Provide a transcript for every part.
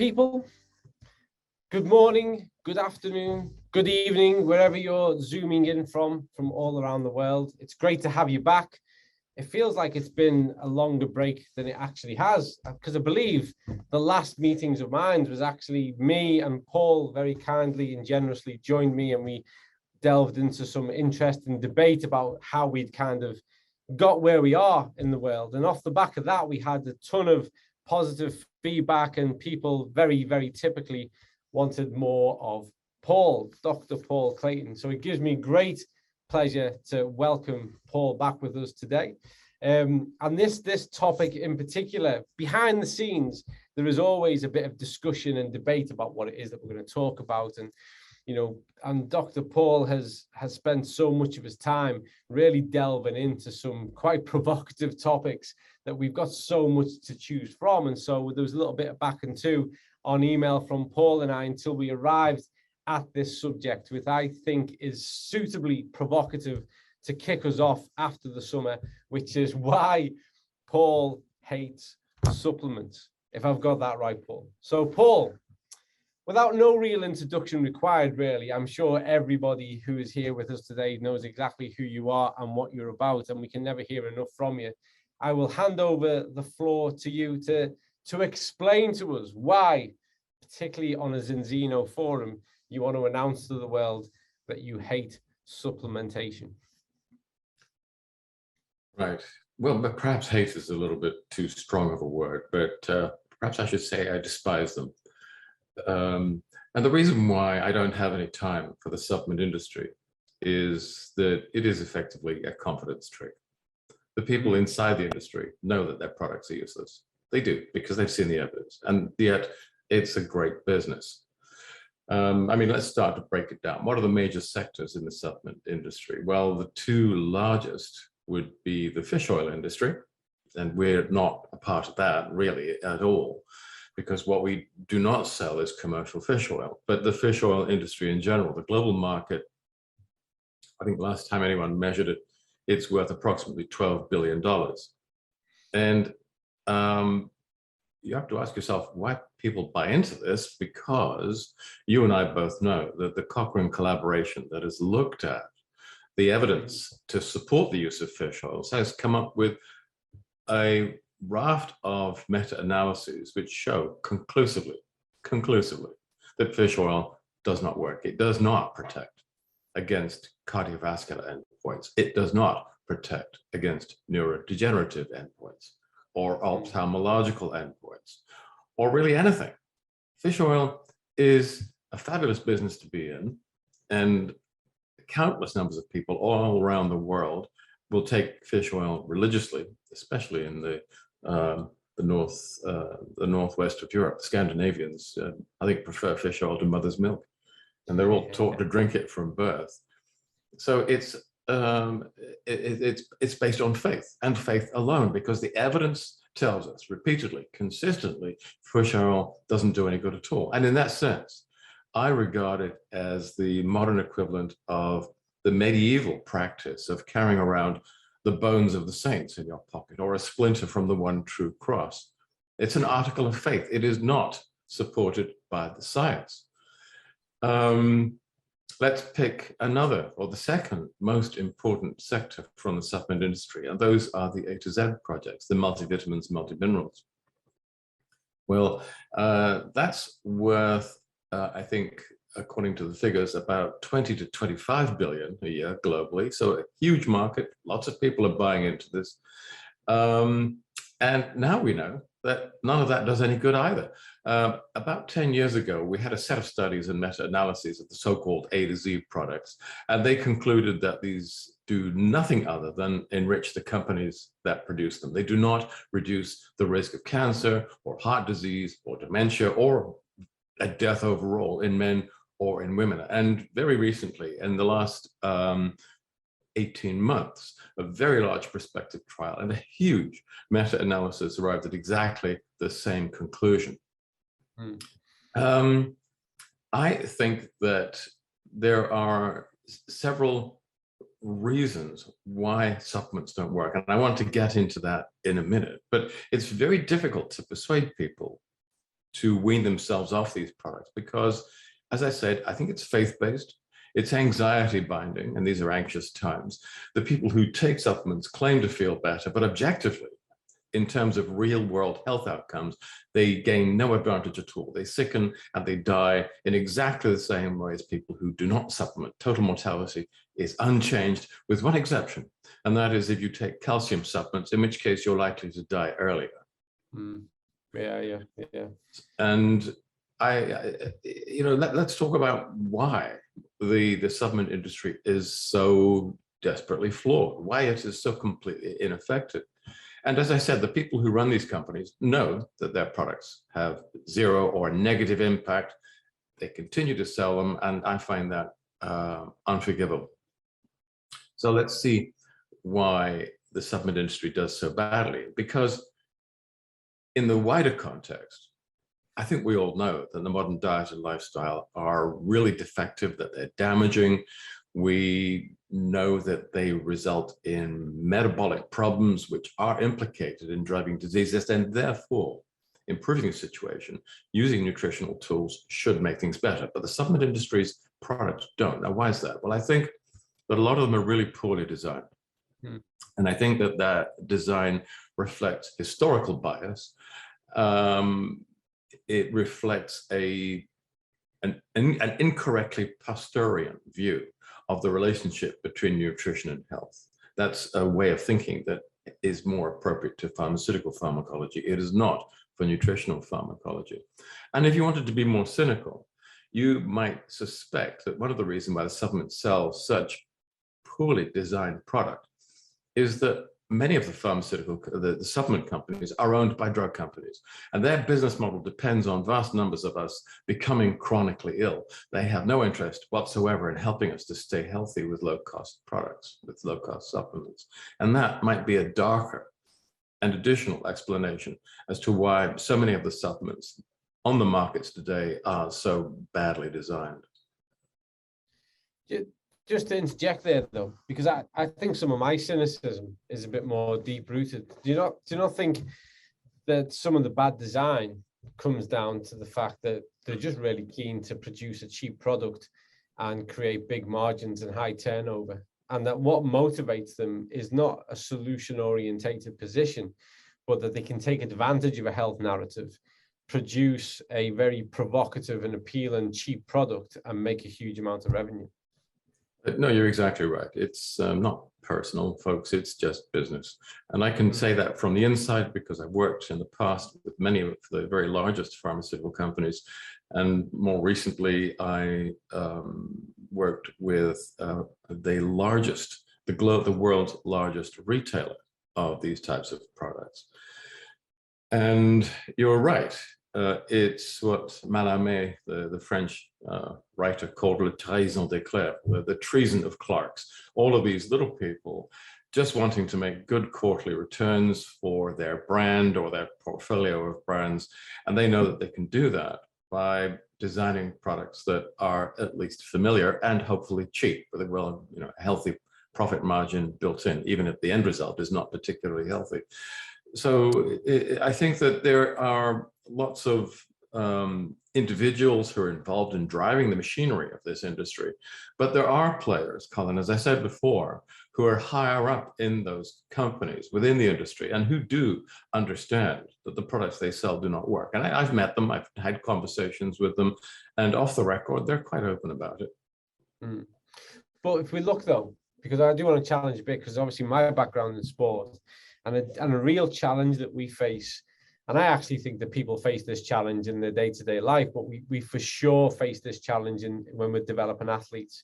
people. Good morning, good afternoon, good evening, wherever you're zooming in from all around the world. It's great to have you back. It feels like it's been a longer break than it actually has, because I believe the last meetings of mine was actually me and Paul very kindly and generously joined me, and we delved into some interesting debate about how we'd kind of got where we are in the world. And off the back of that, we had a ton of positive feedback, and people very, very typically wanted more of Paul, Dr. Paul Clayton. So it gives me great pleasure to welcome Paul back with us today. And this topic in particular, behind the scenes, there is always a bit of discussion and debate about what it is that we're going to talk about. And Dr. Paul has spent so much of his time really delving into some quite provocative topics that we've got so much to choose from. And so there was a little bit of back and two on email from Paul and I until we arrived at this subject, which I think is suitably provocative to kick us off after the summer, which is why Paul hates supplements, if I've got that right, Paul. So Paul, without no real introduction required, really, I'm sure everybody who is here with us today knows exactly who you are and what you're about, and we can never hear enough from you. I will hand over the floor to you to explain to us why, particularly on a Zinzino forum, you want to announce to the world that you hate supplementation. Right. Well, but perhaps hate is a little bit too strong of a word, but perhaps I should say I despise them. And the reason why I don't have any time for the supplement industry is that it is effectively a confidence trick. The people inside the industry know that their products are useless. They do, because they've seen the evidence, and yet it's a great business. I mean, let's start to break it down. What are the major sectors in the supplement industry? Well, the two largest would be the fish oil industry, and we're not a part of that really at all, because what we do not sell is commercial fish oil. But the fish oil industry in general, the global market, I think last time anyone measured it, it's worth approximately $12 billion. And you have to ask yourself why people buy into this, because you and I both know that the Cochrane collaboration that has looked at the evidence to support the use of fish oils has come up with a raft of meta-analyses which show conclusively that fish oil does not work. It does not protect against cardiovascular endpoints. It does not protect against neurodegenerative endpoints or ophthalmological endpoints, or really anything. Fish oil is a fabulous business to be in, and countless numbers of people all around the world will take fish oil religiously, especially in the northwest of Europe. The Scandinavians, I think, prefer fish oil to mother's milk, and they're all taught to drink it from birth. So it's based on faith and faith alone, because the evidence tells us repeatedly, consistently, fish oil doesn't do any good at all. And in that sense, I regard it as the modern equivalent of the medieval practice of carrying around the bones of the saints in your pocket, or a splinter from the one true cross. It's an article of faith. It is not supported by the science. Let's pick another, or the second most important sector from the supplement industry, and those are the A to Z projects, the multivitamins, multiminerals. Well, that's worth, I think, according to the figures, about 20 to 25 billion a year globally. So a huge market, lots of people are buying into this. And now we know that none of that does any good either. About 10 years ago, we had a set of studies and meta-analyses of the so-called A to Z products, and they concluded that these do nothing other than enrich the companies that produce them. They do not reduce the risk of cancer or heart disease or dementia or a death overall in men or in women. And very recently, in the last 18 months, a very large prospective trial and a huge meta-analysis arrived at exactly the same conclusion. I think that there are several reasons why supplements don't work, and I want to get into that in a minute, but it's very difficult to persuade people to wean themselves off these products because, as I said, I think it's faith-based. It's anxiety binding, and these are anxious times. The people who take supplements claim to feel better, but objectively, in terms of real world health outcomes, they gain no advantage at all. They sicken and they die in exactly the same way as people who do not supplement. Total mortality is unchanged with one exception, and that is if you take calcium supplements, in which case you're likely to die earlier. Yeah. And let's talk about why the supplement industry is so desperately flawed, why it is so completely ineffective. And as I said, the people who run these companies know that their products have zero or negative impact. They continue to sell them, and I find that unforgivable. So let's see why the supplement industry does so badly. Because in the wider context, I think we all know that the modern diet and lifestyle are really defective, that they're damaging. We know that they result in metabolic problems which are implicated in driving diseases, and therefore improving the situation using nutritional tools should make things better. But the supplement industry's products don't. Now, why is that? Well, I think that a lot of them are really poorly designed. And I think that that design reflects historical bias. It reflects an incorrectly Pasteurian view of the relationship between nutrition and health. That's a way of thinking that is more appropriate to pharmaceutical pharmacology. It is not for nutritional pharmacology. And if you wanted to be more cynical, you might suspect that one of the reasons why the supplements sell such poorly designed product is that many of the supplement companies are owned by drug companies, and their business model depends on vast numbers of us becoming chronically ill. They have no interest whatsoever in helping us to stay healthy with low-cost products, with low-cost supplements. And that might be a darker and additional explanation as to why so many of the supplements on the markets today are so badly designed. Just to interject there, though, because I think some of my cynicism is a bit more deep-rooted. Do you not think that some of the bad design comes down to the fact that they're just really keen to produce a cheap product and create big margins and high turnover, and that what motivates them is not a solution-orientated position, but that they can take advantage of a health narrative, produce a very provocative and appealing cheap product, and make a huge amount of revenue? No, you're exactly right. It's not personal, folks. It's just business. And I can say that from the inside because I worked in the past with many of the very largest pharmaceutical companies. And more recently, I worked with the world's largest retailer of these types of products. And you're right. It's what Mallarmé, the French writer, called le trahison des clercs, the treason of clerks. All of these little people just wanting to make good quarterly returns for their brand or their portfolio of brands. And they know that they can do that by designing products that are at least familiar and hopefully cheap, with a healthy profit margin built in, even if the end result is not particularly healthy. So I think that there are lots of individuals who are involved in driving the machinery of this industry, but there are players, Colin, as I said before, who are higher up in those companies within the industry and who do understand that the products they sell do not work. And I've met them, I've had conversations with them, and off the record, they're quite open about it. But if we look though, because I do want to challenge a bit, because obviously my background in sport, and a real challenge that we face, and I actually think that people face this challenge in their day-to-day life, but we for sure face this challenge when we're developing athletes,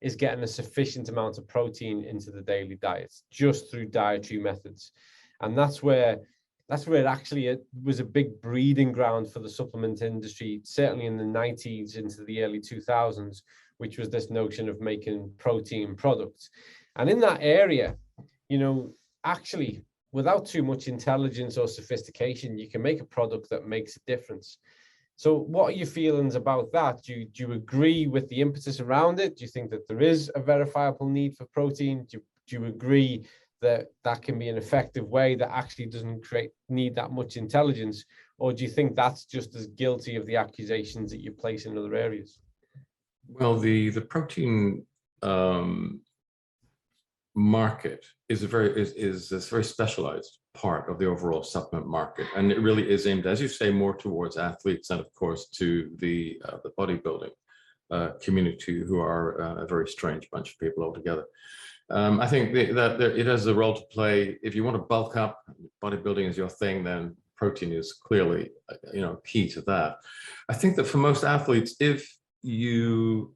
is getting a sufficient amount of protein into the daily diet just through dietary methods. And that's where it was a big breeding ground for the supplement industry, certainly in the 90s into the early 2000s, which was this notion of making protein products. And in that area, actually, without too much intelligence or sophistication, you can make a product that makes a difference. So what are your feelings about that? Do you agree with the impetus around it? Do you think that there is a verifiable need for protein? Do you agree that can be an effective way that actually doesn't need that much intelligence? Or do you think that's just as guilty of the accusations that you place in other areas? Well, the protein market is a very specialized part of the overall supplement market, and it really is aimed, as you say, more towards athletes and, of course, to the bodybuilding community, who are a very strange bunch of people altogether. I think that it has a role to play. If you want to bulk up, bodybuilding is your thing, then protein is clearly, key to that. I think that for most athletes, if you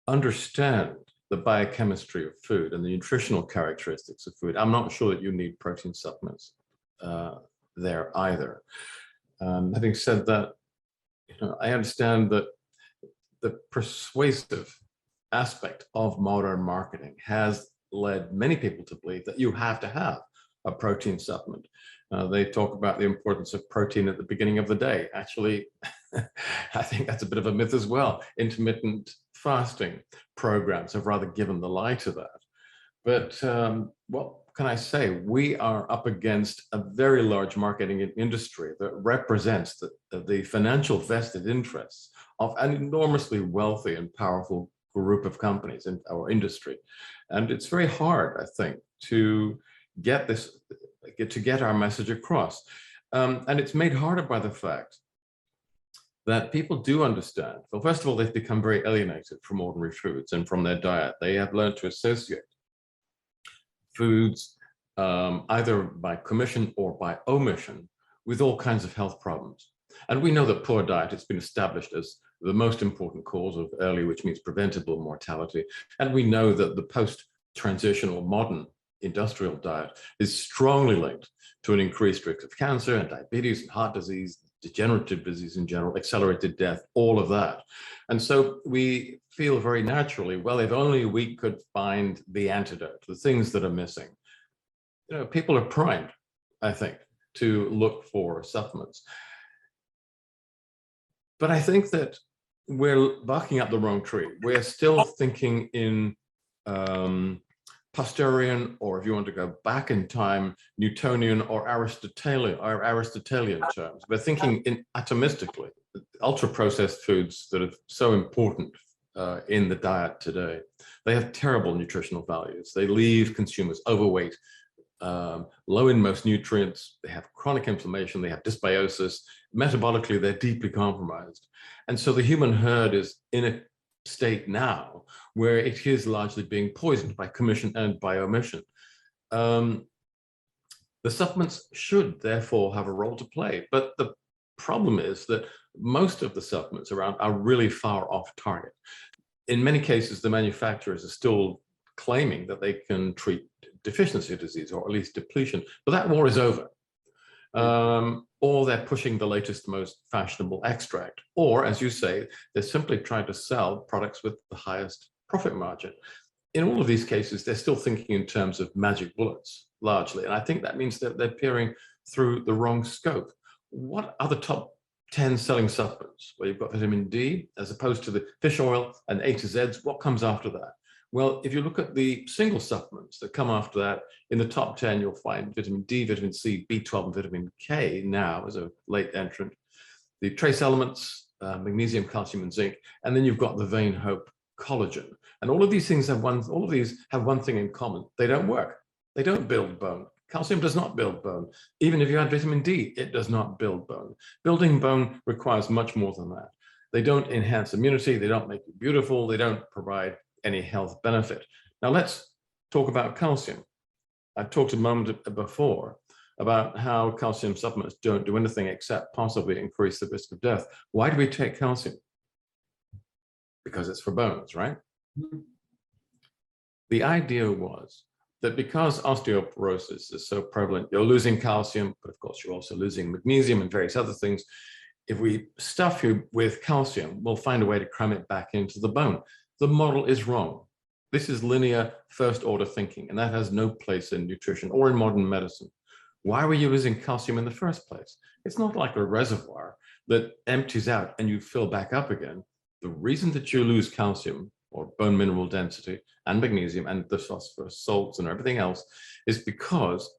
understand the biochemistry of food and the nutritional characteristics of food, I'm not sure that you need protein supplements there either. Having said that, I understand that the persuasive aspect of modern marketing has led many people to believe that you have to have a protein supplement. They talk about the importance of protein at the beginning of the day. Actually, I think that's a bit of a myth as well. Intermittent fasting programs have rather given the lie to that. But what can I say? We are up against a very large marketing industry that represents the financial vested interests of an enormously wealthy and powerful group of companies in our industry. And it's very hard, I think, to get our message across. And it's made harder by the fact that people do understand. Well, first of all, they've become very alienated from ordinary foods and from their diet. They have learned to associate foods either by commission or by omission with all kinds of health problems. And we know that poor diet has been established as the most important cause of early, which means preventable mortality. And we know that the post-transitional modern industrial diet is strongly linked to an increased risk of cancer and diabetes and heart disease, degenerative disease in general, accelerated death, all of that. And so we feel very naturally, well, if only we could find the antidote, the things that are missing. People are primed, I think, to look for supplements. But I think that we're barking up the wrong tree. We're still thinking in Posterian, or if you want to go back in time, Newtonian or Aristotelian terms. We're thinking in atomistically. Ultra-processed foods that are so important in the diet today, they have terrible nutritional values. They leave consumers overweight, low in most nutrients, they have chronic inflammation, they have dysbiosis, metabolically they're deeply compromised. And so the human herd is in a state now where it is largely being poisoned by commission and by omission. The supplements should therefore have a role to play, but the problem is that most of the supplements around are really far off target. In many cases, the manufacturers are still claiming that they can treat deficiency disease or at least depletion, but that war is over. Or they're pushing the latest, most fashionable extract, or as you say, they're simply trying to sell products with the highest profit margin. In all of these cases, they're still thinking in terms of magic bullets, largely, and I think that means that they're peering through the wrong scope. What are the top 10 selling supplements? Well, you've got vitamin D, as opposed to the fish oil and A to Zs. What comes after that? Well, if you look at the single supplements that come after that, in the top 10, you'll find vitamin D, vitamin C, B12, and vitamin K now as a late entrant. The trace elements, magnesium, calcium, and zinc, and then you've got the Vein Hope collagen. And all of these things have one thing in common. They don't work. They don't build bone. Calcium does not build bone. Even if you add vitamin D, it does not build bone. Building bone requires much more than that. They don't enhance immunity. They don't make you beautiful. They don't provide any health benefit. Now let's talk about calcium. I talked a moment before about how calcium supplements don't do anything except possibly increase the risk of death. Why do we take calcium? Because it's for bones, right? The idea was that because osteoporosis is so prevalent, you're losing calcium, but of course you're also losing magnesium and various other things. If we stuff you with calcium, we'll find a way to cram it back into the bone. The model is wrong. This is linear first order thinking, and that has no place in nutrition or in modern medicine. Why were you losing calcium in the first place? It's not like a reservoir that empties out and you fill back up again. The reason that you lose calcium or bone mineral density, and magnesium, and the phosphorus salts and everything else, is because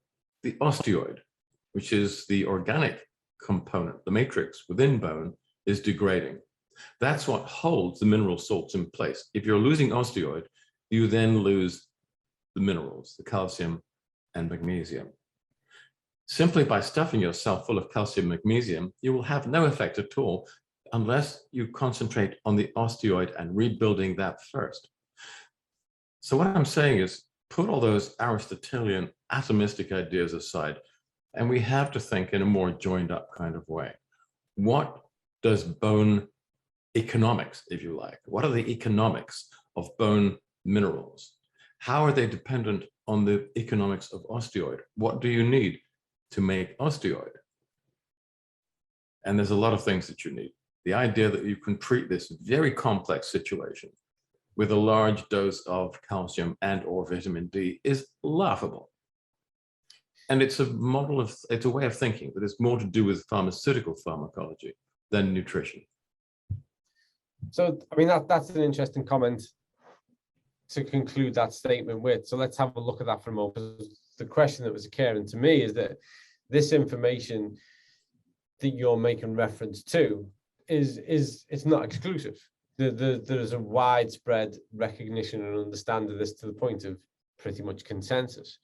the osteoid, which is the organic component, the matrix within bone, is degrading. That's what holds the mineral salts in place. If you're losing osteoid, you then lose the minerals, the calcium and magnesium. Simply by stuffing yourself full of calcium and magnesium, you will have no effect at all unless you concentrate on the osteoid and rebuilding that first. So what I'm saying is, put all those Aristotelian atomistic ideas aside, and we have to think in a more joined up kind of way. What does bone economics, if you like, what are the economics of bone minerals? How are they dependent on the economics of osteoid? What do you need to make osteoid? And there's a lot of things that you need. The idea that you can treat this very complex situation with a large dose of calcium and or vitamin D is laughable. And it's a model of, it's a way of thinking that is more to do with pharmaceutical pharmacology than nutrition. So, I mean, that's an interesting comment to conclude that statement with. So let's have a look at that for a moment. The question that was occurring to me is that this information that you're making reference to is it's not exclusive. There's a widespread recognition and understanding of this to the point of pretty much consensus.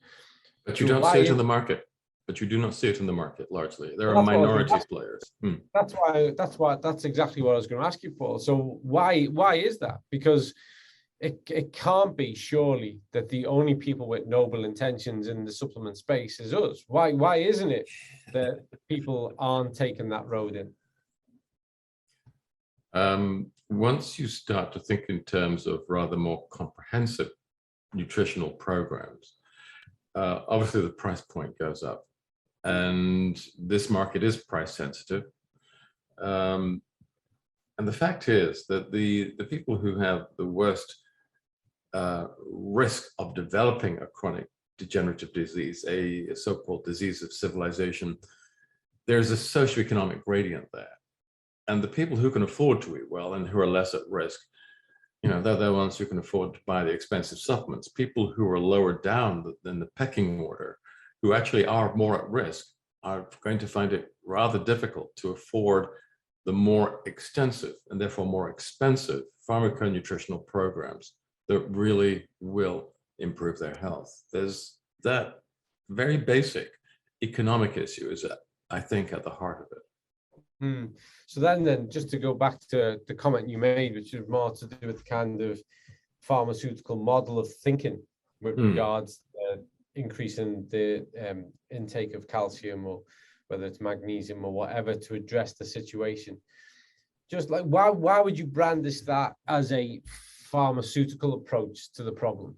But you don't see it in the market. But you do not see it in the market largely. There are minorities players. That's exactly what I was going to ask you, Paul. So why is that? Because it can't be surely that the only people with noble intentions in the supplement space is us. Why isn't it that people aren't taking that road in? Once you start to think in terms of rather more comprehensive nutritional programs, obviously the price point goes up, and this market is price sensitive. And the fact is that the people who have the worst risk of developing a chronic degenerative disease, a so-called disease of civilization, there's a socioeconomic gradient there. And the people who can afford to eat well and who are less at risk, you know, they're the ones who can afford to buy the expensive supplements. People who are lower down than the pecking order, who actually are more at risk, are going to find it rather difficult to afford the more extensive and therefore more expensive pharmaconutritional programs that really will improve their health. There's that very basic economic issue is, I think, at the heart of it. So then just to go back to the comment you made, which is more to do with the kind of pharmaceutical model of thinking with regards to increasing the intake of calcium, or whether it's magnesium or whatever, to address the situation. Just like, why would you brand that as a pharmaceutical approach to the problem?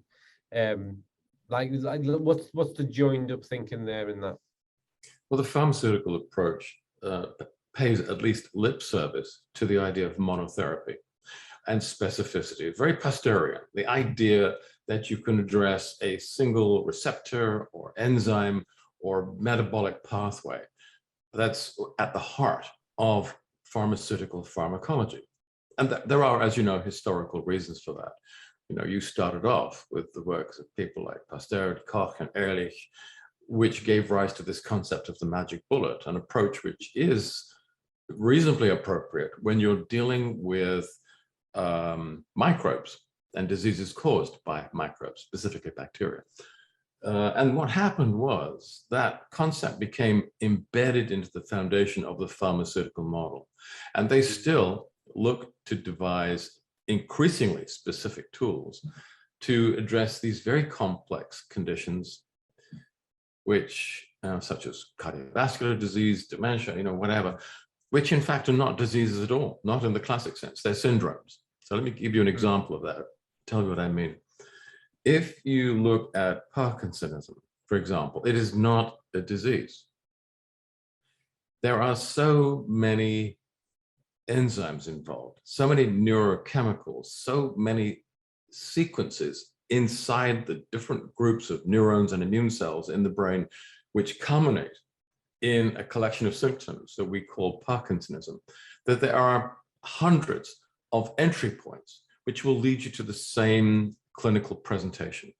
Like what's the joined up thinking there in that? Well, the pharmaceutical approach pays at least lip service to the idea of monotherapy and specificity, very Pasteurian. The idea that you can address a single receptor or enzyme or metabolic pathway, that's at the heart of pharmaceutical pharmacology. And there are, as you know, historical reasons for that. You know, you started off with the works of people like Pasteur, Koch, and Ehrlich, which gave rise to this concept of the magic bullet, an approach which is reasonably appropriate when you're dealing with microbes and diseases caused by microbes, specifically bacteria. And what happened was that concept became embedded into the foundation of the pharmaceutical model. And they still look to devise increasingly specific tools to address these very complex conditions, which, such as cardiovascular disease, dementia, you know, whatever, which in fact are not diseases at all, not in the classic sense, they're syndromes. So let me give you an example of that, tell you what I mean. If you look at Parkinsonism, for example, it is not a disease. There are so many enzymes involved, so many neurochemicals, so many sequences inside the different groups of neurons and immune cells in the brain, which culminate in a collection of symptoms that we call Parkinsonism, that there are hundreds of entry points which will lead you to the same clinical presentation.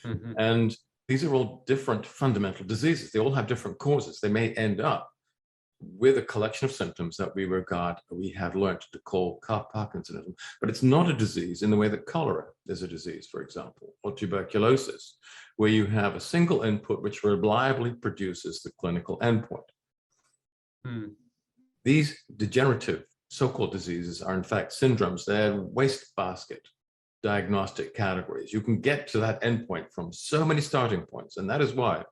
Mhm. And these are all different fundamental diseases. They all have different causes. They may end up with a collection of symptoms that we have learned to call Parkinsonism, but it's not a disease in the way that cholera is a disease, for example, or tuberculosis, where you have a single input which reliably produces the clinical endpoint. These degenerative so-called diseases are in fact syndromes. They're wastebasket diagnostic categories. You can get to that endpoint from so many starting points, and that is why,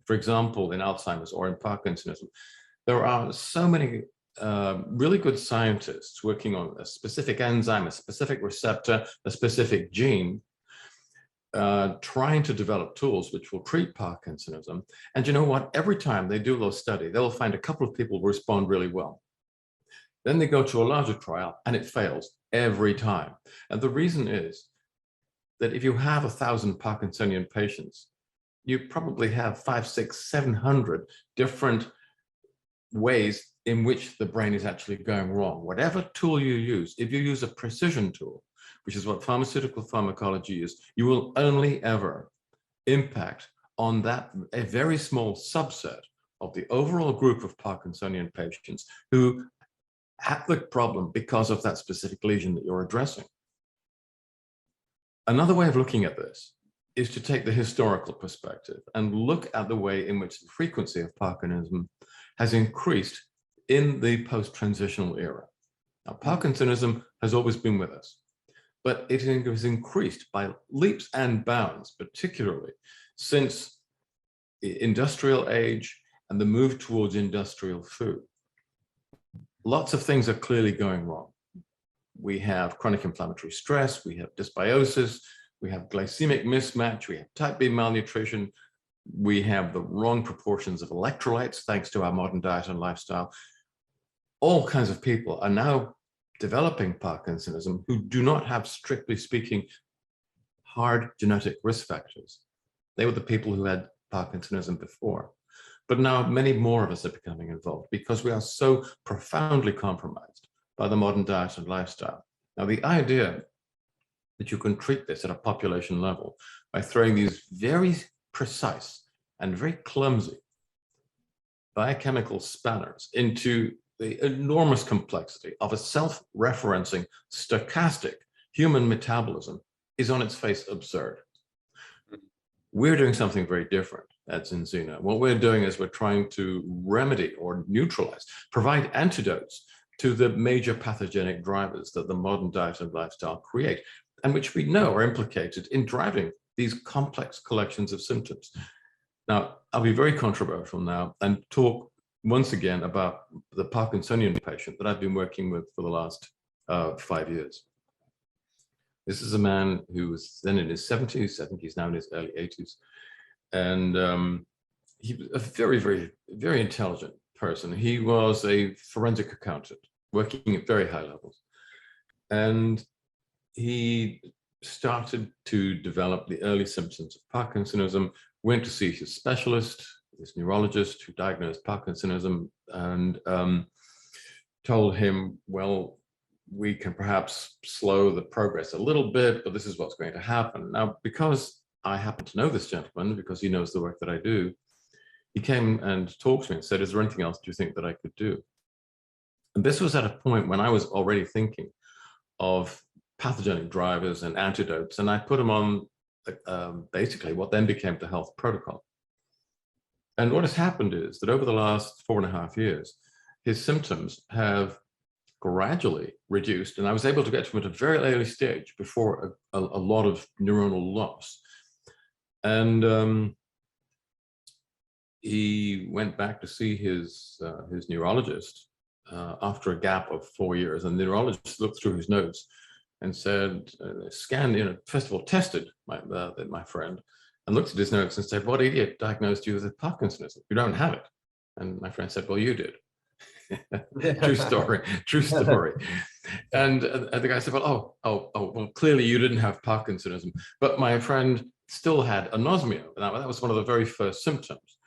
for example, in Alzheimer's or in Parkinsonism, there are so many really good scientists working on a specific enzyme, a specific receptor, a specific gene, trying to develop tools which will treat Parkinsonism. And you know what? Every time they do those studies, they'll find a couple of people who respond really well. Then they go to a larger trial and it fails every time. And the reason is that if you have 1,000 Parkinsonian patients, you probably have 500, 600, 700 different ways in which the brain is actually going wrong. Whatever tool you use, if you use a precision tool, which is what pharmaceutical pharmacology is, you will only ever impact on a very small subset of the overall group of Parkinsonian patients who have the problem because of that specific lesion that you're addressing. Another way of looking at this is to take the historical perspective and look at the way in which the frequency of Parkinsonism has increased in the post-transitional era. Now, Parkinsonism has always been with us, but it has increased by leaps and bounds, particularly since the industrial age and the move towards industrial food. Lots of things are clearly going wrong. We have chronic inflammatory stress, we have dysbiosis, we have glycemic mismatch, we have type B malnutrition, we have the wrong proportions of electrolytes thanks to our modern diet and lifestyle. All kinds of people are now developing Parkinsonism who do not have, strictly speaking, hard genetic risk factors. They were the people who had Parkinsonism before. But now many more of us are becoming involved because we are so profoundly compromised by the modern diet and lifestyle. Now, the idea that you can treat this at a population level by throwing these very precise and very clumsy biochemical spanners into the enormous complexity of a self-referencing, stochastic human metabolism is on its face absurd. We're doing something very different at Zinzina. What we're doing is we're trying to remedy or neutralize, provide antidotes to the major pathogenic drivers that the modern diet and lifestyle create, and which we know are implicated in driving these complex collections of symptoms. Now, I'll be very controversial now and talk once again about the Parkinsonian patient that I've been working with for the last 5 years. This is a man who was then in his 70s. I think he's now in his early 80s. And he was a very, very, very intelligent person. He was a forensic accountant working at very high levels. And he started to develop the early symptoms of Parkinsonism, went to see his specialist, his neurologist who diagnosed Parkinsonism, and told him, well, we can perhaps slow the progress a little bit, but this is what's going to happen. Now, because I happen to know this gentleman, because he knows the work that I do, he came and talked to me and said, is there anything else do you think that I could do? And this was at a point when I was already thinking of pathogenic drivers and antidotes, and I put him on basically what then became the health protocol. And what has happened is that over the last 4.5 years, his symptoms have gradually reduced, and I was able to get to him at a very early stage before a lot of neuronal loss. And he went back to see his neurologist after a gap of 4 years, and the neurologist looked through his notes and said, scanned, first of all, tested my friend, and looked at his notes and said, what idiot diagnosed you with Parkinsonism? You don't have it. And my friend said, well, you did. True story, true story. And the guy said, well, well, clearly you didn't have Parkinsonism, but my friend still had anosmia. Now, that was one of the very first symptoms.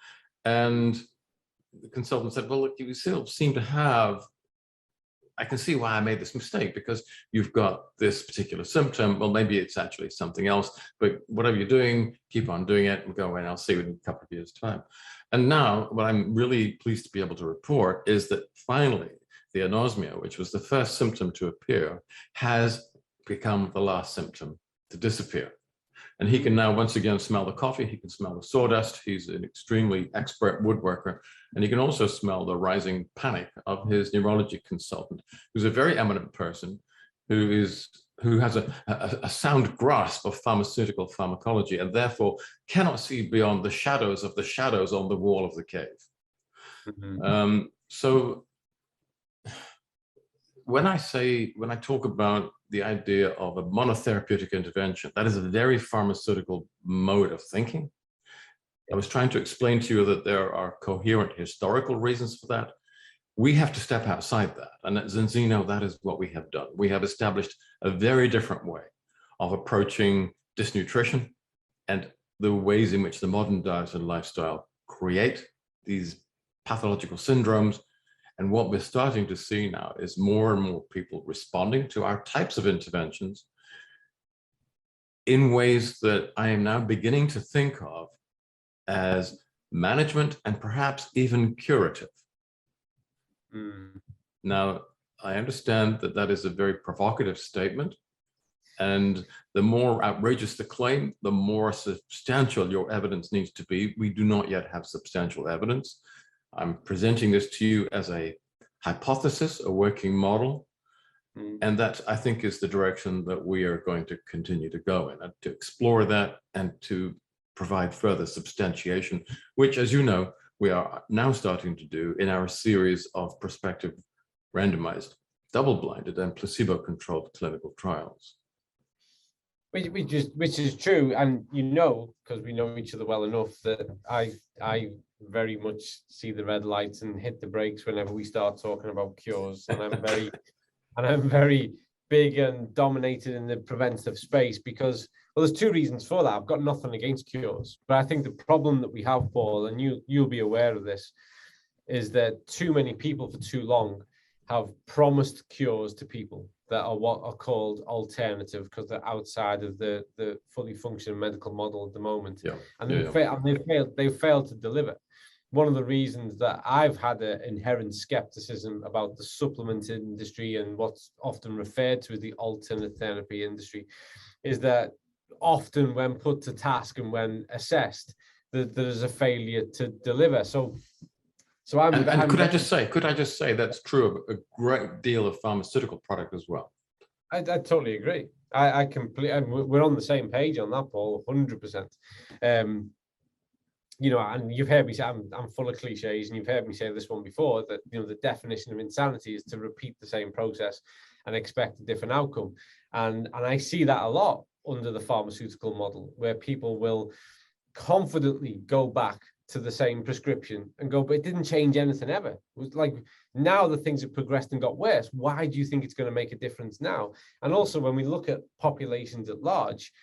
And the consultant said, well, look, you still seem to have I can see why I made this mistake, because you've got this particular symptom. Well, maybe it's actually something else, but whatever you're doing, keep on doing it and go away, and I'll see you in a couple of years' time. And now what I'm really pleased to be able to report is that finally the anosmia, which was the first symptom to appear, has become the last symptom to disappear. And he can now once again smell the coffee, he can smell the sawdust, he's an extremely expert woodworker, and he can also smell the rising panic of his neurology consultant, who's a very eminent person who has a sound grasp of pharmaceutical pharmacology, and therefore cannot see beyond the shadows of the shadows on the wall of the cave. So when I talk about the idea of a monotherapeutic intervention, that is a very pharmaceutical mode of thinking. I was trying to explain to you that there are coherent historical reasons for that. We have to step outside that. And at Zinzino, that is what we have done. We have established a very different way of approaching dysnutrition and the ways in which the modern diet and lifestyle create these pathological syndromes. And what we're starting to see now is more and more people responding to our types of interventions in ways that I am now beginning to think of as management and perhaps even curative. Now, I understand that that is a very provocative statement, and the more outrageous the claim, the more substantial your evidence needs to be. We do not yet have substantial evidence. I'm presenting this to you as a hypothesis, a working model, and that, I think, is the direction that we are going to continue to go in, and to explore that and to provide further substantiation, which, as you know, we are now starting to do in our series of prospective, randomized, double-blinded and placebo-controlled clinical trials. Which is true, and because we know each other well enough, that I very much see the red lights and hit the brakes whenever we start talking about cures, and I'm very big and dominated in the preventative space because, well, there's two reasons for that. I've got nothing against cures, but I think the problem that we have, Paul, and you'll be aware of this, is that too many people for too long have promised cures to people that are what are called alternative, because they're outside of the fully functioning medical model at the moment. They've failed to deliver. One of the reasons that I've had an inherent skepticism about the supplement industry and what's often referred to as the alternate therapy industry is that often when put to task and when assessed, there's a failure to deliver. So could I just say that's true of a great deal of pharmaceutical product as well. I totally agree. I completely, we're on the same page on that, Paul, 100%. And you've heard me say, I'm full of cliches, and you've heard me say this one before, that the definition of insanity is to repeat the same process and expect a different outcome. And I see that a lot under the pharmaceutical model, where people will confidently go back to the same prescription and go, but it didn't change anything ever. It was like, now that things have progressed and got worse, why do you think it's going to make a difference now? And also, when we look at populations at large,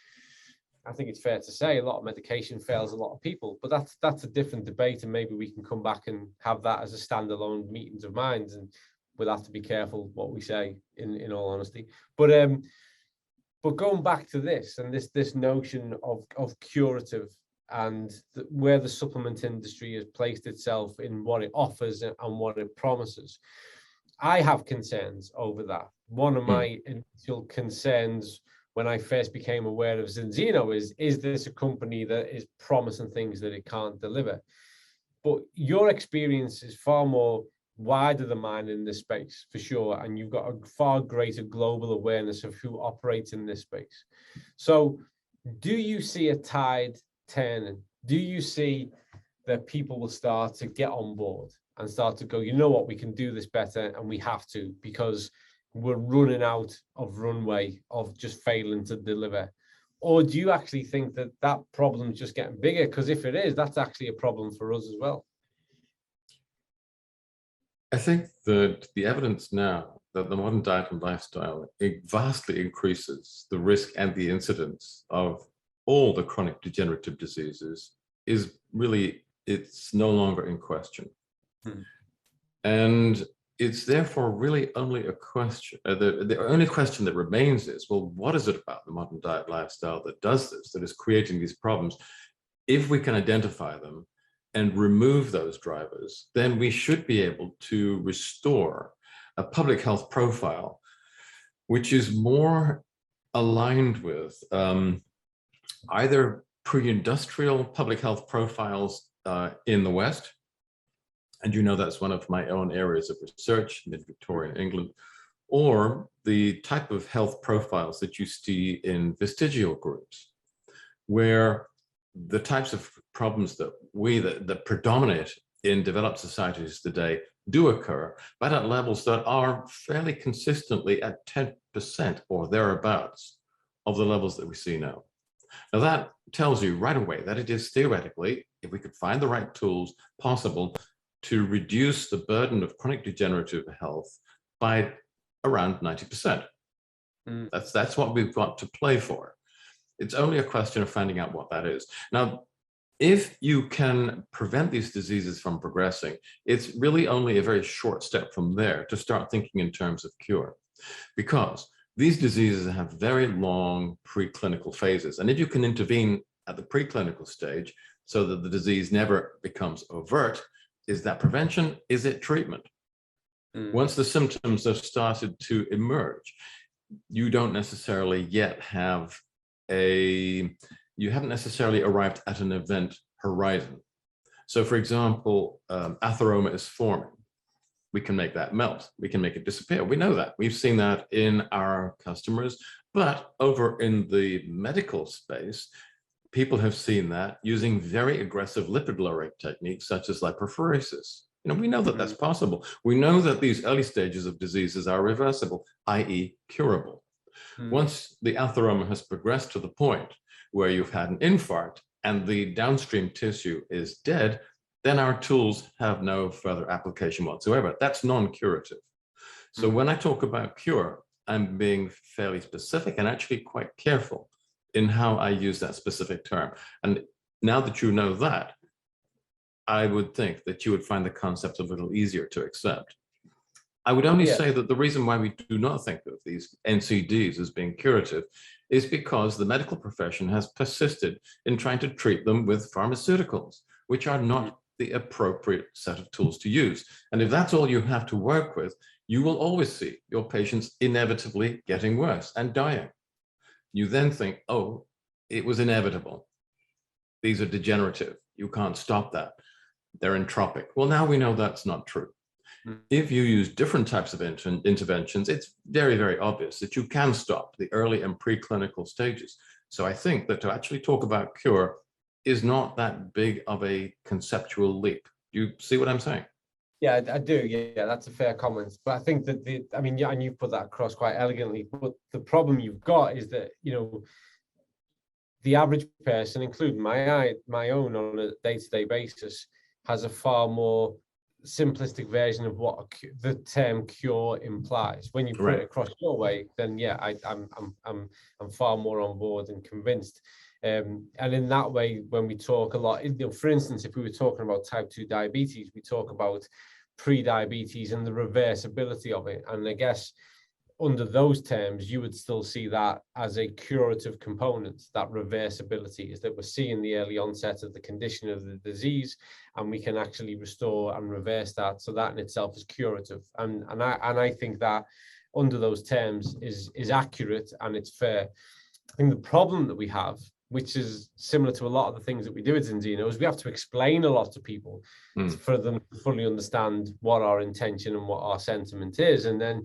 I think it's fair to say a lot of medication fails a lot of people, but that's a different debate, and maybe we can come back and have that as a standalone meetings of minds, and we'll have to be careful what we say in all honesty. But going back to this and this notion of curative, and where the supplement industry has placed itself in what it offers and what it promises, I have concerns over that. One of my initial concerns when I first became aware of Zinzino is this a company that is promising things that it can't deliver? But your experience is far more wider than mine in this space, for sure, and you've got a far greater global awareness of who operates in this space. So do you see a tide turning? Do you see that people will start to get on board and start to go, you know what, we can do this better, and we have to, because we're running out of runway of just failing to deliver? Or do you actually think that that problem is just getting bigger? Because if it is, that's actually a problem for us as well. I think that the evidence now that the modern diet and lifestyle vastly increases the risk and the incidence of all the chronic degenerative diseases is really, it's no longer in question. And it's therefore really only a question, the only question that remains is, well, what is it about the modern diet lifestyle that does this, that is creating these problems? If we can identify them and remove those drivers, then we should be able to restore a public health profile which is more aligned with either pre-industrial public health profiles in the West, and you know that's one of my own areas of research, mid-Victorian England, or the type of health profiles that you see in vestigial groups, where the types of problems that predominate in developed societies today do occur, but at levels that are fairly consistently at 10% or thereabouts of the levels that we see now. Now that tells you right away that it is theoretically, if we could find the right tools, possible to reduce the burden of chronic degenerative health by around 90%. That's what we've got to play for. It's only a question of finding out what that is. Now, if you can prevent these diseases from progressing, it's really only a very short step from there to start thinking in terms of cure, because these diseases have very long preclinical phases. And if you can intervene at the preclinical stage so that the disease never becomes overt, is that prevention? Is it treatment? Once the symptoms have started to emerge, you don't necessarily yet have you haven't necessarily arrived at an event horizon. So for example, atheroma is forming. We can make that melt. We can make it disappear. We know that. We've seen that in our customers, but over in the medical space, people have seen that using very aggressive lipid-lowering techniques such as lipophoresis. We know that that's possible. We know that these early stages of diseases are reversible, i.e. curable. Once the atheroma has progressed to the point where you've had an infarct and the downstream tissue is dead, then our tools have no further application whatsoever. That's non-curative. So when I talk about cure, I'm being fairly specific and actually quite careful in how I use that specific term. And now that you know that, I would think that you would find the concept a little easier to accept. I would only say that the reason why we do not think of these NCDs as being curative is because the medical profession has persisted in trying to treat them with pharmaceuticals, which are not the appropriate set of tools to use. And if that's all you have to work with, you will always see your patients inevitably getting worse and dying. You then think, oh, it was inevitable. These are degenerative. You can't stop that. They're entropic. Well, now we know that's not true. If you use different types of interventions, it's very, very obvious that you can stop the early and preclinical stages. So I think that to actually talk about cure is not that big of a conceptual leap. You see what I'm saying? Yeah, I do. Yeah, that's a fair comment. But I think that and you've put that across quite elegantly. But the problem you've got is that, the average person, including my own on a day-to-day basis, has a far more simplistic version of what the term cure implies. When you put it across your way, then yeah, I'm far more on board and convinced. And in that way, when we talk a lot, for instance, if we were talking about type 2 diabetes, we talk about pre-diabetes and the reversibility of it. And I guess under those terms, you would still see that as a curative component. That reversibility is that we're seeing the early onset of the condition of the disease, and we can actually restore and reverse that. So that in itself is curative. And I think that under those terms is accurate and it's fair. I think the problem that we have, which is similar to a lot of the things that we do at Zinzino, is we have to explain a lot to people for them to fully understand what our intention and what our sentiment is. And then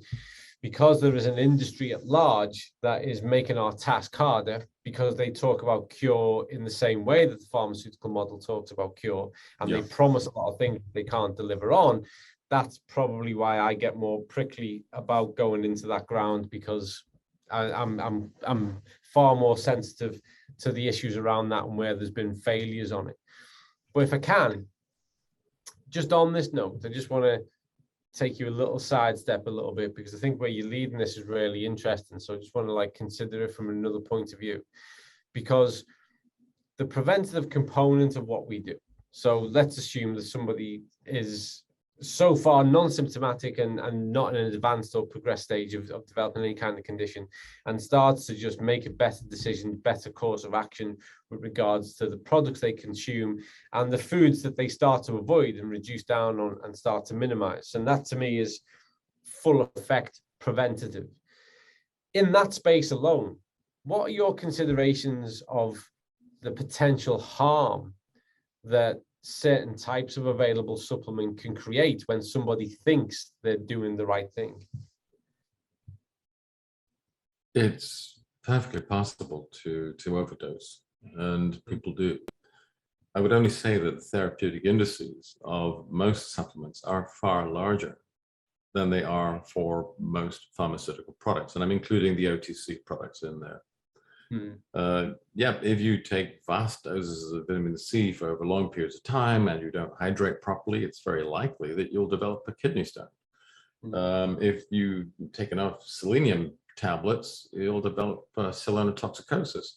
because there is an industry at large that is making our task harder, because they talk about cure in the same way that the pharmaceutical model talks about cure, and they promise a lot of things they can't deliver on, that's probably why I get more prickly about going into that ground, because I'm far more sensitive to the issues around that and where there's been failures on it. But if I can, just on this note, I just want to take you a little sidestep a little bit, because I think where you're leading this is really interesting. So I just want to consider it from another point of view, because the preventative component of what we do. So let's assume that somebody is so far non-symptomatic and not in an advanced or progressed stage of developing any kind of condition, and starts to just make a better decision, better course of action with regards to the products they consume and the foods that they start to avoid and reduce down on and start to minimize. And that to me is full effect preventative. In that space alone, what are your considerations of the potential harm that certain types of available supplement can create when somebody thinks they're doing the right thing? It's perfectly possible to overdose, and people do. I would only say that the therapeutic indices of most supplements are far larger than they are for most pharmaceutical products, and I'm including the OTC products in there. Yeah, if you take vast doses of vitamin C for over long periods of time and you don't hydrate properly, it's very likely that you'll develop a kidney stone. If you take enough selenium tablets, you'll develop selenotoxicosis.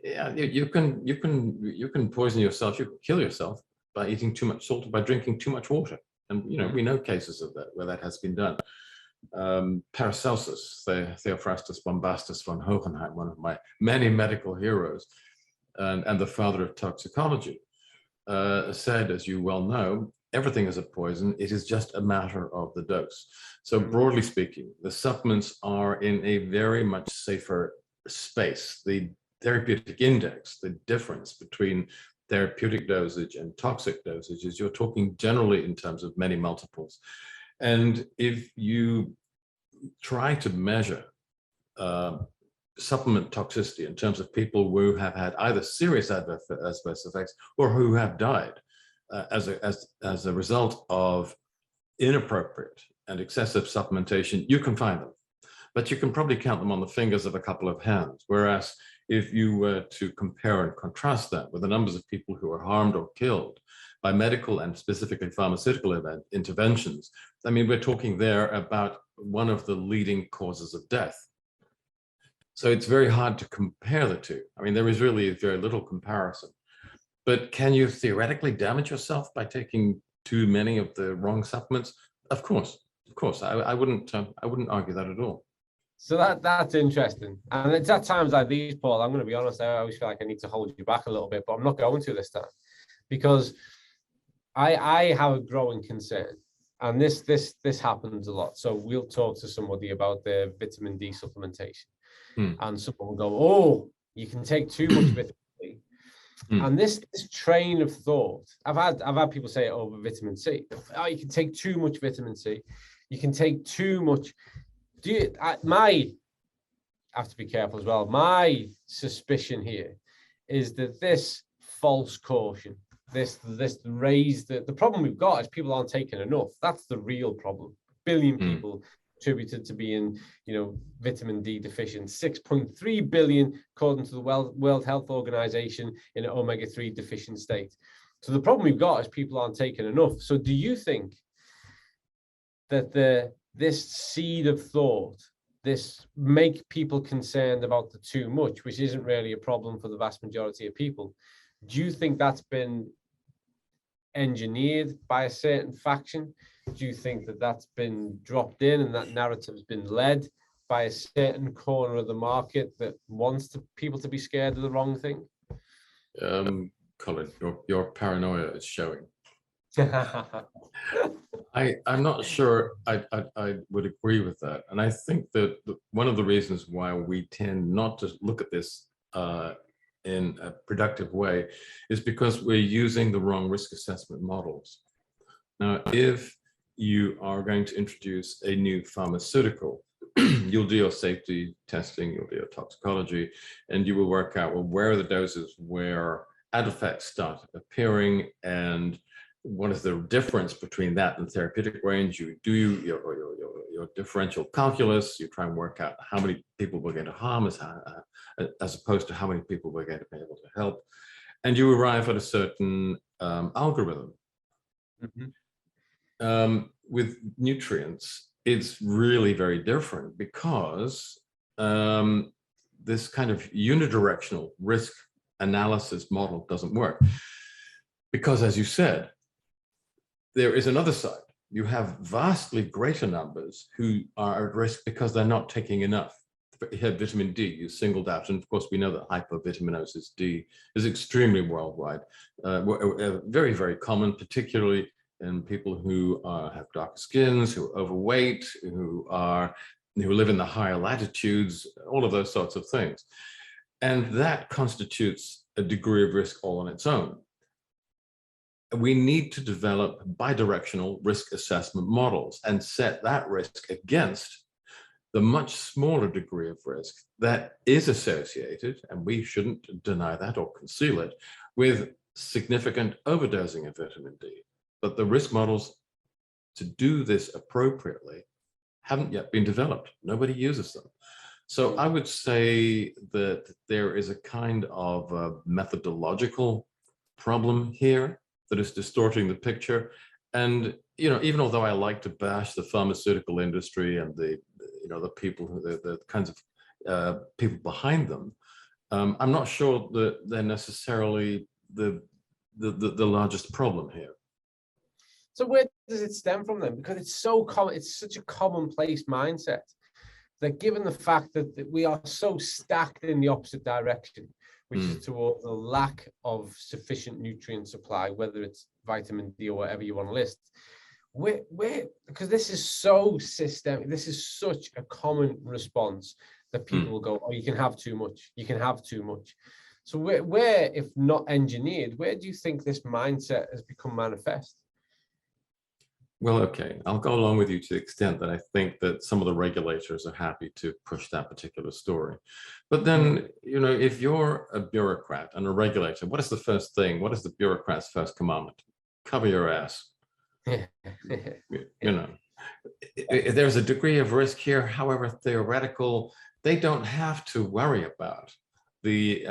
Yeah, you can poison yourself, you can kill yourself by eating too much salt or by drinking too much water. And we know cases of that where that has been done. Paracelsus, Theophrastus Bombastus von Hohenheim, one of my many medical heroes, and the father of toxicology, said, as you well know, everything is a poison. It is just a matter of the dose. So broadly speaking, the supplements are in a very much safer space. The therapeutic index, the difference between therapeutic dosage and toxic dosages, you're talking generally in terms of many multiples. And if you try to measure supplement toxicity in terms of people who have had either serious adverse effects or who have died as a result of inappropriate and excessive supplementation, you can find them. But you can probably count them on the fingers of a couple of hands. Whereas if you were to compare and contrast that with the numbers of people who are harmed or killed by medical and specifically pharmaceutical interventions, I mean, we're talking there about one of the leading causes of death. So it's very hard to compare the two. I mean, there is really very little comparison. But can you theoretically damage yourself by taking too many of the wrong supplements? Of course. I wouldn't argue that at all. So that's interesting. And it's at times like these, Paul, I'm going to be honest, I always feel like I need to hold you back a little bit, but I'm not going to this time, because I have a growing concern, and this happens a lot. So we'll talk to somebody about their vitamin D supplementation, and someone will go, "Oh, you can take too much vitamin D," and this train of thought, I've had people say it over vitamin C. Oh, you can take too much vitamin C, you can take too much. I have to be careful as well. My suspicion here is that this false caution, this raised the problem we've got is people aren't taking enough. That's the real problem. A billion people attributed to being, vitamin D deficient. 6.3 billion according to the World Health Organization in an omega-3 deficient state. So the problem we've got is people aren't taking enough. So do you think that this seed of thought, this make people concerned about the too much, which isn't really a problem for the vast majority of people, do you think that's been engineered by a certain faction? Do you think that that's been dropped in and that narrative has been led by a certain corner of the market that wants people to be scared of the wrong thing? Colin, your paranoia is showing. I'm not sure I would agree with that. And I think that one of the reasons why we tend not to look at this in a productive way is because we're using the wrong risk assessment models. Now, if you are going to introduce a new pharmaceutical, you'll do your safety testing, you'll do your toxicology, and you will work out, well, where are the doses where adverse effects start appearing, and what is the difference between that and the therapeutic range? You do your differential calculus, you try and work out how many people we're going to harm as opposed to how many people we're going to be able to help. And you arrive at a certain algorithm. With nutrients, it's really very different because this kind of unidirectional risk analysis model doesn't work. Because as you said, there is another side. you have vastly greater numbers who are at risk because they're not taking enough. Here, vitamin D is singled out, and of course we know that hypovitaminosis D is extremely worldwide, very, very common, particularly in people who have darker skins, who are overweight, who live in the higher latitudes, all of those sorts of things. And that constitutes a degree of risk all on its own. We need to develop bidirectional risk assessment models and set that risk against the much smaller degree of risk that is associated, and we shouldn't deny that or conceal it, with significant overdosing of vitamin D. But the risk models to do this appropriately haven't yet been developed. Nobody uses them. So I would say that there is a kind of a methodological problem here that is distorting the picture. And, even although I like to bash the pharmaceutical industry and the people, the kinds of people behind them, I'm not sure that they're necessarily the largest problem here. So where does it stem from then? Because it's so common, it's such a commonplace mindset that given the fact that we are so stacked in the opposite direction, which is towards the lack of sufficient nutrient supply, whether it's vitamin D or whatever you want to list, because this is so systemic, this is such a common response that people will go, oh, you can have too much, you can have too much. So where, if not engineered, where do you think this mindset has become manifest? Well, okay, I'll go along with you to the extent that I think that some of the regulators are happy to push that particular story. But then, if you're a bureaucrat and a regulator, what is the first thing? What is the bureaucrat's first commandment? Cover your ass. There's a degree of risk here, however theoretical. They don't have to worry about the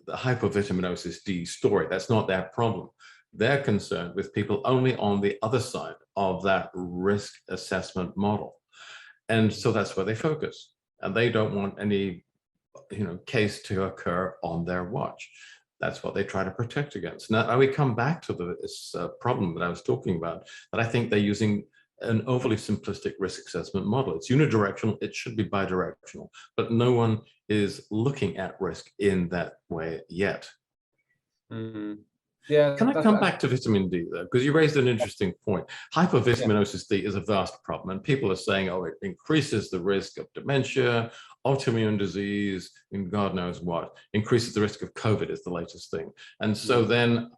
hypovitaminosis D story. That's not their problem. They're concerned with people only on the other side of that risk assessment model. And so that's where they focus. And they don't want any, case to occur on their watch. That's what they try to protect against. Now we come back to this problem that I was talking about, that I think they're using an overly simplistic risk assessment model. It's unidirectional, it should be bidirectional, but no one is looking at risk in that way yet. Mm-hmm. Yeah. Can I come back to vitamin D though? Because you raised an interesting point. Hypovitaminosis D is a vast problem, and people are saying, oh, it increases the risk of dementia, autoimmune disease, and God knows what, increases the risk of COVID is the latest thing. And so then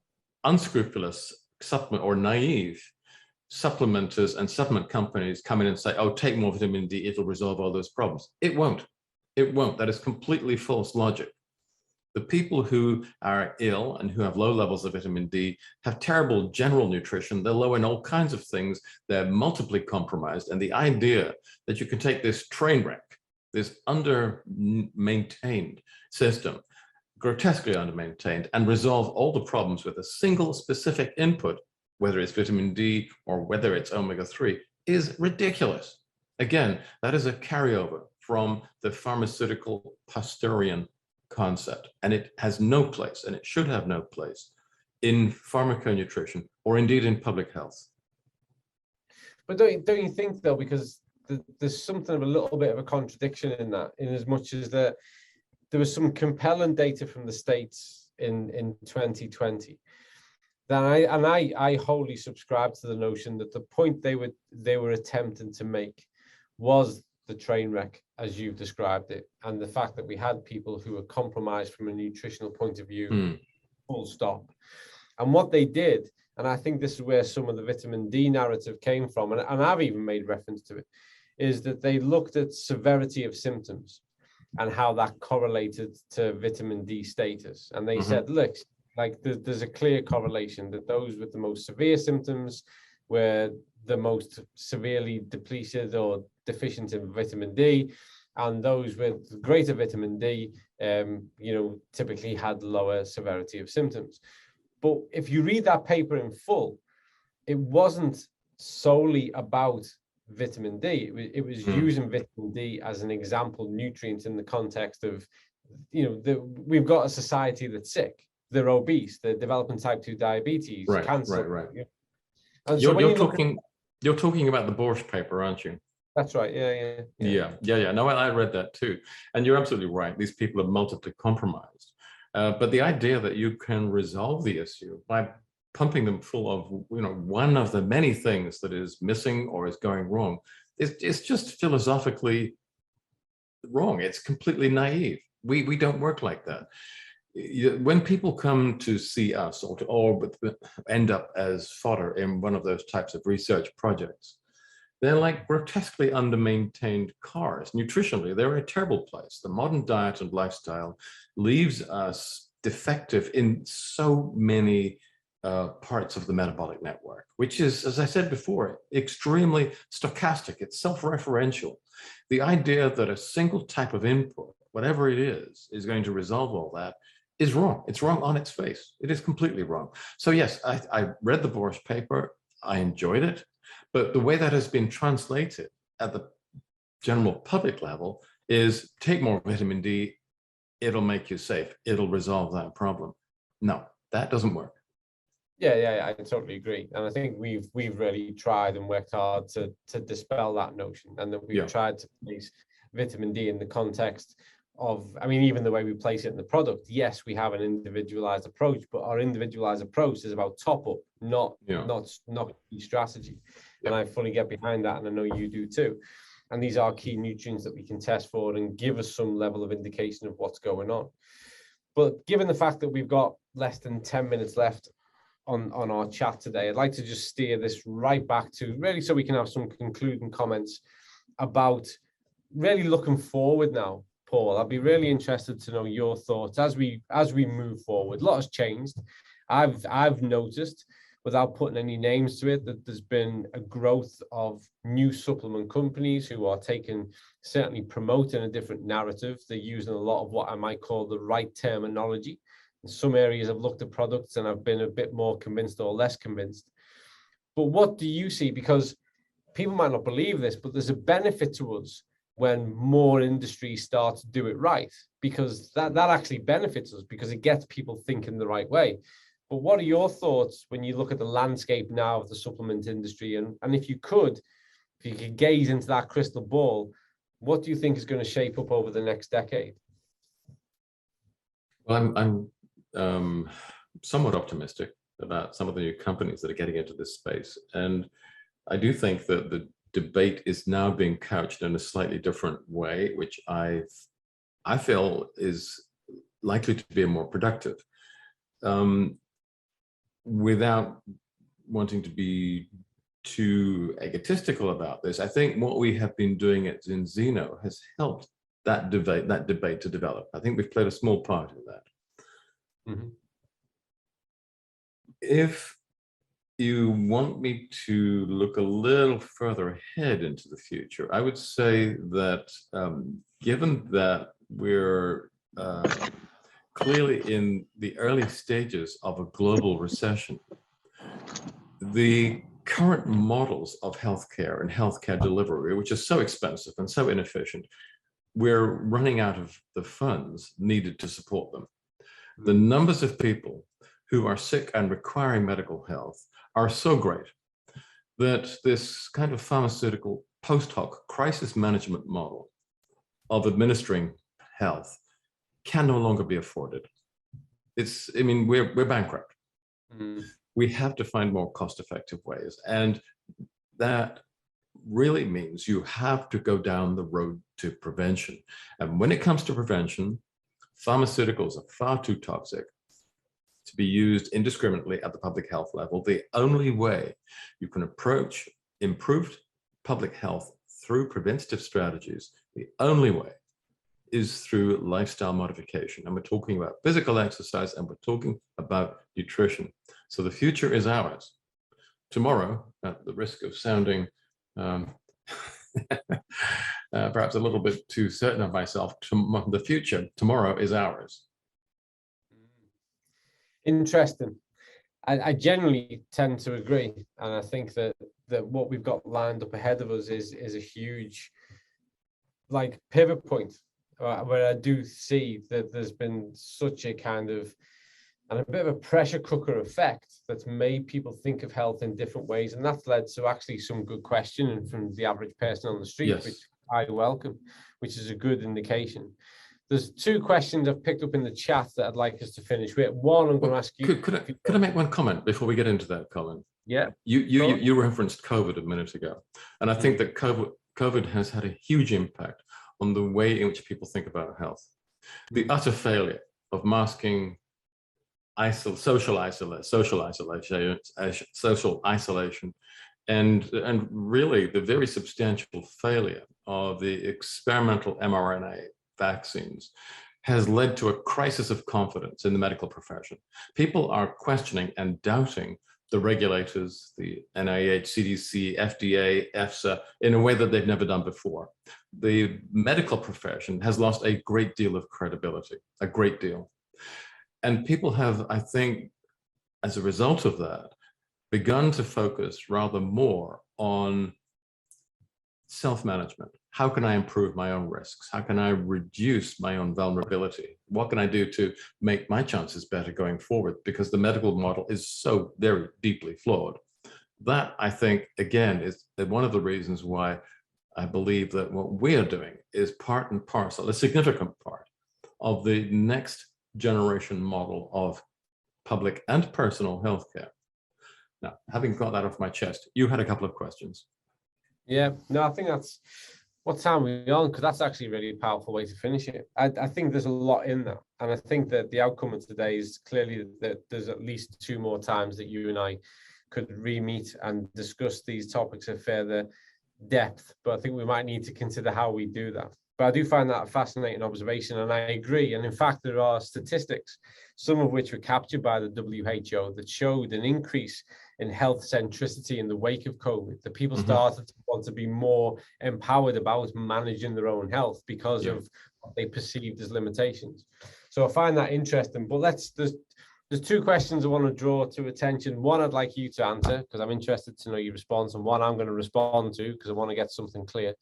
unscrupulous supplement or naive supplementers and supplement companies come in and say, oh, take more vitamin D, it'll resolve all those problems. It won't. It won't. That is completely false logic. The people who are ill and who have low levels of vitamin D have terrible general nutrition. They're low in all kinds of things. They're multiply compromised. And the idea that you can take this train wreck, this under-maintained system, grotesquely under-maintained, and resolve all the problems with a single specific input, whether it's vitamin D or whether it's omega-3, is ridiculous. Again, that is a carryover from the pharmaceutical Pasteurian concept, and it has no place, and it should have no place in pharmaconutrition or indeed in public health. But don't you think though, because there's something of a little bit of a contradiction in that, in as much as there was some compelling data from the States in 2020 that I wholly subscribe to the notion that the point they were attempting to make was the train wreck, as you've described it, and the fact that we had people who were compromised from a nutritional point of view, full stop. And what they did, and I think this is where some of the vitamin D narrative came from, and I've even made reference to it, is that they looked at severity of symptoms and how that correlated to vitamin D status. And they said, look, like there's a clear correlation that those with the most severe symptoms were the most severely depleted or deficient in vitamin D, and those with greater vitamin D, typically had lower severity of symptoms. But if you read that paper in full, it wasn't solely about vitamin D. It was using vitamin D as an example nutrient in the context of, we've got a society that's sick, they're obese, they're developing type 2 diabetes, cancer. Right. And You're talking. You're talking about the Borscht paper, aren't you? That's right. Yeah. No, I read that too. And you're absolutely right. These people are multiply compromised. But the idea that you can resolve the issue by pumping them full of, one of the many things that is missing or is going wrong, it's just philosophically wrong. It's completely naive. We don't work like that. When people come to see us or end up as fodder in one of those types of research projects, they're like grotesquely under-maintained cars. Nutritionally, they're a terrible place. The modern diet and lifestyle leaves us defective in so many parts of the metabolic network, which is, as I said before, extremely stochastic. It's self-referential. The idea that a single type of input, whatever it is going to resolve all that is wrong. It's wrong on its face. It is completely wrong. So yes, I read the Borscht paper. I enjoyed it. But the way that has been translated at the general public level is take more vitamin D, it'll make you safe, it'll resolve that problem. No, that doesn't work. Yeah, I totally agree. And I think we've really tried and worked hard to dispel that notion, and that we've tried to place vitamin D in the context of, I mean, even the way we place it in the product. Yes, we have an individualized approach, but our individualized approach is about top up, not strategy. And I fully get behind that, and I know you do too. And these are key nutrients that we can test for and give us some level of indication of what's going on. But given the fact that we've got less than 10 minutes left on our chat today, I'd like to just steer this right back to really, so we can have some concluding comments about really looking forward now. Paul, I'd be really interested to know your thoughts as we move forward. A lot has changed. I've noticed, without putting any names to it, that there's been a growth of new supplement companies who are certainly promoting a different narrative. They're using a lot of what I might call the right terminology. In some areas, I've looked at products and I've been a bit more convinced or less convinced. But what do you see? Because people might not believe this, but there's a benefit to us when more industries start to do it right, because that actually benefits us, because it gets people thinking the right way. But what are your thoughts when you look at the landscape now of the supplement industry? And if you could gaze into that crystal ball, what do you think is going to shape up over the next decade? Well, I'm somewhat optimistic about some of the new companies that are getting into this space. And I do think that the debate is now being couched in a slightly different way, which I feel is likely to be more productive. Without wanting to be too egotistical about this, I think what we have been doing at Zinzino has helped that debate to develop. I think we've played a small part in that. Mm-hmm. If you want me to look a little further ahead into the future, I would say that given that we're clearly in the early stages of a global recession, the current models of healthcare and healthcare delivery, which is so expensive and so inefficient, we're running out of the funds needed to support them. The numbers of people who are sick and requiring medical health are so great that this kind of pharmaceutical post hoc crisis management model of administering health can no longer be afforded. We're bankrupt. We have to find more cost-effective ways. And that really means you have to go down the road to prevention. And when it comes to prevention, pharmaceuticals are far too toxic to be used indiscriminately at the public health level. The only way you can approach improved public health through preventative strategies, the only way is through lifestyle modification. And we're talking about physical exercise, and we're talking about nutrition. So the future is ours. Tomorrow, at the risk of sounding perhaps a little bit too certain of myself, the future, tomorrow is ours. Interesting. I generally tend to agree. And I think that what we've got lined up ahead of us is a huge pivot point, where I do see that there's been such a kind of and a bit of a pressure cooker effect that's made people think of health in different ways. And that's led to actually some good questioning from the average person on the street, Yes. which I welcome, which is a good indication. There's two questions I've picked up in the chat that I'd like us to finish with. One, I'm going to ask you. Could I make one comment before we get into that, Colin? Yeah. You referenced COVID a minute ago, and I think that COVID has had a huge impact on the way in which people think about health. The utter failure of masking social isolation, and really the very substantial failure of the experimental mRNA vaccines has led to a crisis of confidence in the medical profession. People are questioning and doubting the regulators, the NIH, CDC, FDA, EFSA, in a way that they've never done before. The medical profession has lost a great deal of credibility, a great deal. And people have, I think, as a result of that, begun to focus rather more on self-management. How can I improve my own risks? How can I reduce my own vulnerability? What can I do to make my chances better going forward? Because the medical model is so very deeply flawed. That, I think, again, is one of the reasons why I believe that what we are doing is part and parcel, a significant part of the next generation model of public and personal healthcare. Now, having got that off my chest, you had a couple of questions. Yeah, no, I think that's what time we're on, because that's actually a really powerful way to finish it. I think there's a lot in that. And I think that the outcome of today is clearly that there's at least 2 more times that you and I could re-meet and discuss these topics of further depth. But I think we might need to consider how we do that. But I do find that a fascinating observation, and I agree. And in fact, there are statistics, some of which were captured by the WHO, that showed an increase in health centricity in the wake of COVID, that people started to want to be more empowered about managing their own health because of what they perceived as limitations. So I find that interesting. But there's 2 questions I want to draw to attention. One I'd like you to answer, because I'm interested to know your response, and one I'm going to respond to because I want to get something clear.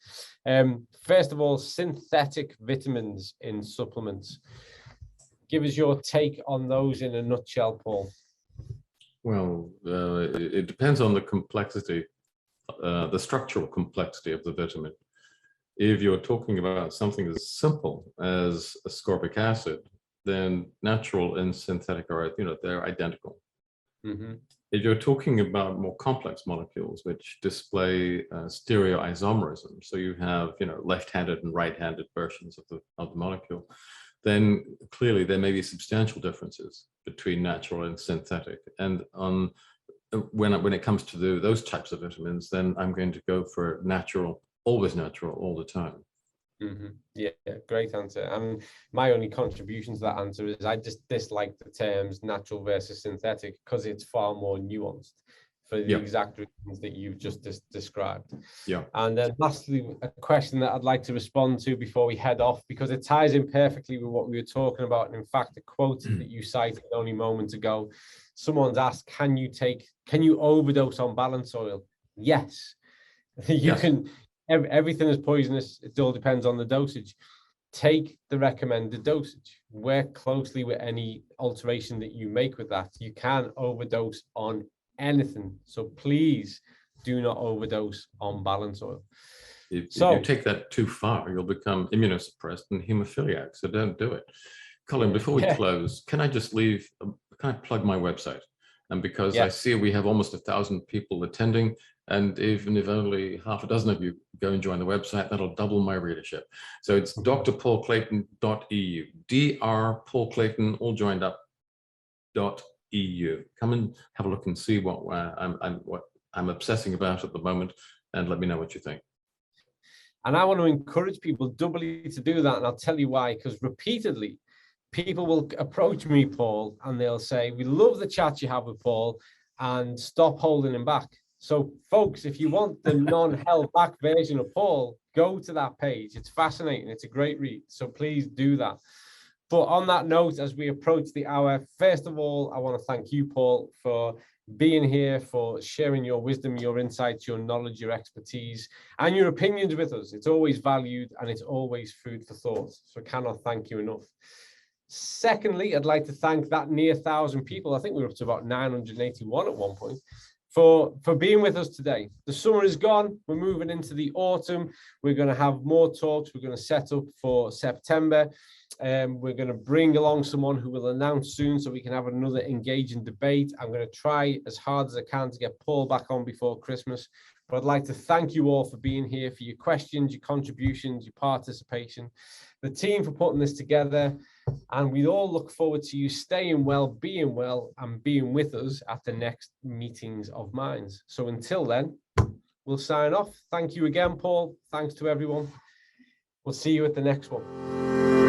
First of all, synthetic vitamins in supplements. Give us your take on those in a nutshell, Paul. Well, it depends on the complexity, the structural complexity of the vitamin. If you're talking about something as simple as ascorbic acid, then natural and synthetic are, they're identical. If you're talking about more complex molecules, which display stereoisomerism, so you have, left-handed and right-handed versions of the molecule, then clearly there may be substantial differences between natural and synthetic. And when it comes to those types of vitamins, then I'm going to go for natural, always natural, all the time. Yeah, great answer. And my only contribution to that answer is I just dislike the terms natural versus synthetic because it's far more nuanced for the exact reasons that you've just described. Yeah. And then lastly, a question that I'd like to respond to before we head off, because it ties in perfectly with what we were talking about. And in fact, the quote that you cited only moments ago, someone's asked, can you overdose on balance oil? Yes. You can. Everything is poisonous. It all depends on the dosage. Take the recommended dosage. Work closely with any alteration that you make with that. You can overdose on anything. So please do not overdose on balance oil. If you take that too far, you'll become immunosuppressed and hemophiliac. So don't do it. Colin, before we close, can I plug my website? And because I see we have almost 1,000 people attending, and even if only half a dozen of you go and join the website, that'll double my readership. So it's drpaulclayton.eu, Dr. Paul Clayton, all joined up, .eu. Come and have a look and see what I'm obsessing about at the moment, and let me know what you think. And I want to encourage people doubly to do that, and I'll tell you why, because repeatedly, people will approach me, Paul, and they'll say, we love the chat you have with Paul, and stop holding him back. So folks, if you want the non-held back version of Paul, go to that page. It's fascinating. It's a great read. So please do that. But on that note, as we approach the hour, first of all, I want to thank you, Paul, for being here, for sharing your wisdom, your insights, your knowledge, your expertise, and your opinions with us. It's always valued and it's always food for thought. So I cannot thank you enough. Secondly, I'd like to thank that near 1,000 people. I think we were up to about 981 at one point. For being with us today. The summer is gone. We're moving into the autumn. We're going to have more talks. We're going to set up for September. We're going to bring along someone who will announce soon so we can have another engaging debate. I'm going to try as hard as I can to get Paul back on before Christmas. But I'd like to thank you all for being here, for your questions, your contributions, your participation, the team for putting this together. And we all look forward to you staying well, and being with us at the next meetings of minds. So until then, we'll sign off. Thank you again, Paul. Thanks to everyone. We'll see you at the next one.